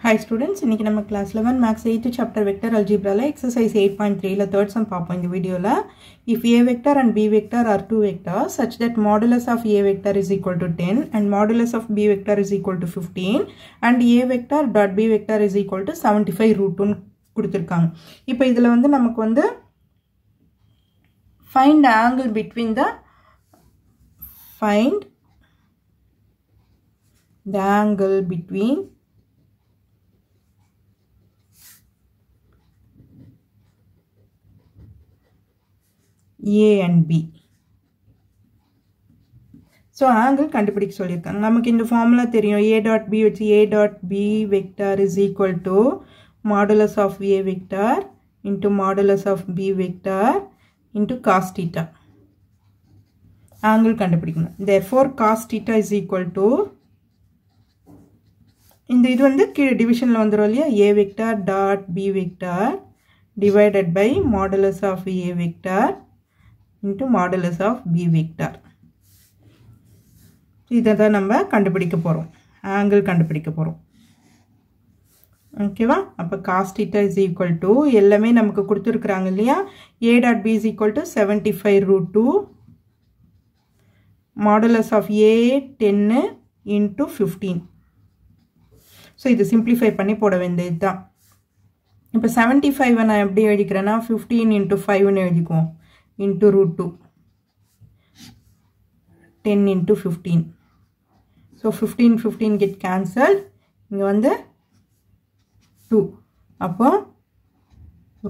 Hi students, இன்னைக்கு நம்ம class 11 max 8 chapter vector algebra la exercise 8.3 la third sum பாப்போம் இந்த வீடியோல. If a vector and b vector are two vectors such that modulus of a vector is equal to 10 and modulus of b vector is equal to 15 and a vector dot b vector is equal to 75 root 2 கொடுத்திருக்காங்க. இப்போ இதுல வந்து நமக்கு வந்து find the angle between the A and B. So angle கண்டுபிடிக்க சொல்லிருக்காங்க. நமக்கு இந்த ஃபார்முலா தெரியும். A dot B வச்சு A dot B vector is equal to modulus of A vector into modulus of B vector into cos theta. Angle கண்டுபிடிக்கணும். Therefore cos theta is equal to இந்த இது வந்து கீழ டிவிஷன்ல வந்துரும் இல்லையா A vector dot B vector divided by modulus of A vector into modulus of B vector. இதான் நம்ம கண்டுபிடிக்க போறோம். angle கண்டுபிடிக்க போறோம். ஓகேவா? அப்ப cos theta is equal to எல்லாமே நமக்கு கொடுத்திருக்காங்க இல்லையா? A dot B is equal to 75 root 2 modulus of A 10 into 15. So இது simplify பண்ணி போட வேண்டியதுதான். இப்ப 75 நான் எப்படி எழுதிக்கிறேன்னா 15 into 5 ன்னு எழுதிக்குவோம். Into root 2 10 into 15 so 15 get cancelled இங்க வந்து 2 அப்போ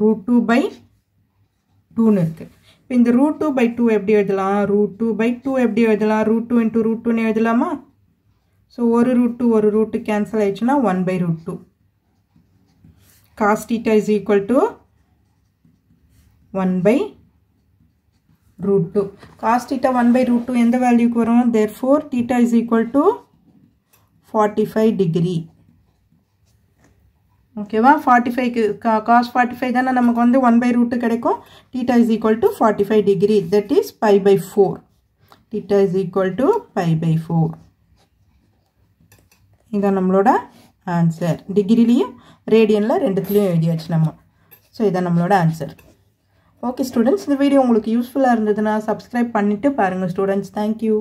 root 2 by 2 ன்னு இருக்கு இப்போ இந்த root 2 by 2 எப்படி எழுதலாம் root 2 by 2 எப்படி எழுதலாம் root 2 into root 2 ன்னு எழுதலாமா so ஒரு root cancel ஆயிடுச்சுனா 1 by root 2 cos theta is equal to 1 by root 2 cos theta 1 by root 2 எந்த வேல்யூக்கு வரும் therefore theta is equal to 45 degree ஓகேவா 45 cos 45 தான நமக்கு வந்து 1 by root 2 கிடைக்கும் theta is equal to 45 degree that is pi by 4 theta is equal to pi by 4 இதான் நம்மளோட answer டிகிரிலயும் ரேடியன்ல ரெண்டுத்துலயும் எழுதியாச்சு நம்ம சோ இதான் நம்மளோட ஆன்சர் Okay students, இந்த வீடியோ உங்களுக்கு யூஸ்ஃபுல்லா இருந்ததுனா subscribe பண்ணிட்டு பாருங்க students. Thank you.